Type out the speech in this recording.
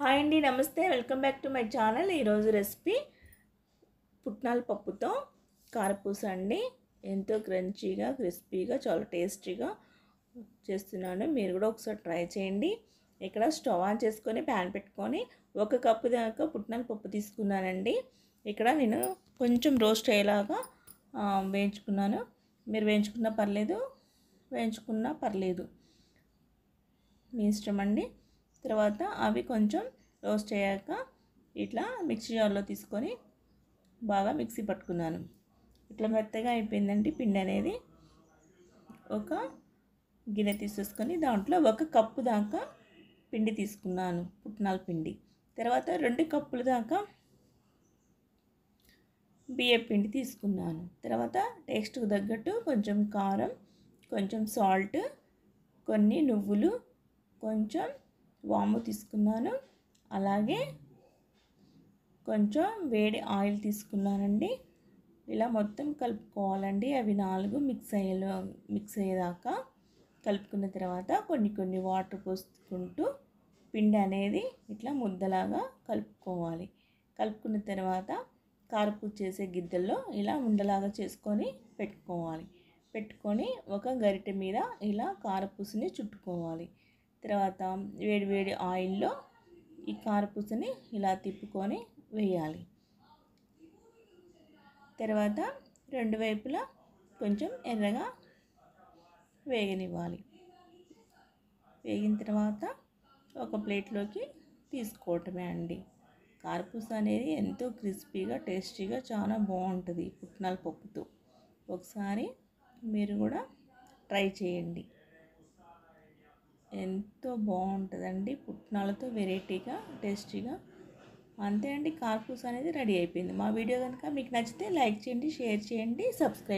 Hi అండి, నమస్తే. Welcome back to my channel. ఈరోజు రెసిపీ పుట్నాల పప్పుతో కారపూస అండి. ఎంతో క్రంచీగా, క్రిస్పీగా, చాలా టేస్టీగా చేస్తున్నాను. మీరు కూడా ఒకసారి ట్రై చేయండి. ఇక్కడ స్టవ్ ఆన్ చేసుకొని ప్యాన్ పెట్టుకొని 1 కప్పు దాకా పుట్నాల పప్పు తీసుకున్నానండి. ఇక్కడ నేను కొంచెం రోస్ట్ అయ్యేలాగా వేయించుకున్నాను. మీరు వేయించుకున్నా పర్లేదు, వేయించుకున్నా పర్లేదు, మీ ఇష్టం అండి. తర్వాత అవి కొంచెం రోస్ట్ అయ్యాక ఇట్లా మిక్సీ జార్లో తీసుకొని బాగా మిక్సీ పట్టుకున్నాను. ఇట్లా మెత్తగా అయిపోయిందండి పిండి అనేది. ఒక గిన్నె తీసేసుకొని దాంట్లో 1 కప్పు దాకా పిండి తీసుకున్నాను, పుట్నాల పిండి. తర్వాత 2 కప్పుల దాకా బియ్యం పిండి తీసుకున్నాను. తర్వాత టేస్ట్కు తగ్గట్టు కొంచెం కారం, కొంచెం సాల్ట్, కొన్ని నువ్వులు, కొంచెం వాము తీసుకున్నాను. అలాగే కొంచెం వేడి ఆయిల్ తీసుకున్నానండి. ఇలా మొత్తం కలుపుకోవాలండి. అవి 4 మిక్స్ అయ్యేదాకా కలుపుకున్న తర్వాత కొన్ని వాటర్ పోసుకుంటూ పిండి అనేది ఇట్లా ముద్దలాగా కలుపుకోవాలి. కలుపుకున్న తర్వాత కారపూస చేసే గిద్దల్లో ఇలా ఉండలాగా చేసుకొని పెట్టుకొని ఒక గరిటె మీద ఇలా కారపూసని చుట్టుకోవాలి. తర్వాత వేడి ఆయిల్లో ఈ కారపూసని ఇలా తిప్పుకొని వేయాలి. తర్వాత 2 వైపులా కొంచెం ఎర్రగా వేగనివ్వాలి. వేగిన తర్వాత ఒక ప్లేట్లోకి తీసుకోవటమే అండి. కారపూస అనేది ఎంతో క్రిస్పీగా, టేస్టీగా చాలా బాగుంటుంది పుట్నాల పప్పుతో. ఒకసారి మీరు కూడా ట్రై చేయండి. ఎంతో బాగుంటుందండి. పుట్నాలతో వెరైటీగా, టేస్టీగా. అంతే అండి, కారపూస అనేది రెడీ అయిపోయింది. మా వీడియో కనుక మీకు నచ్చితే లైక్ చేయండి, షేర్ చేయండి, సబ్స్క్రైబ్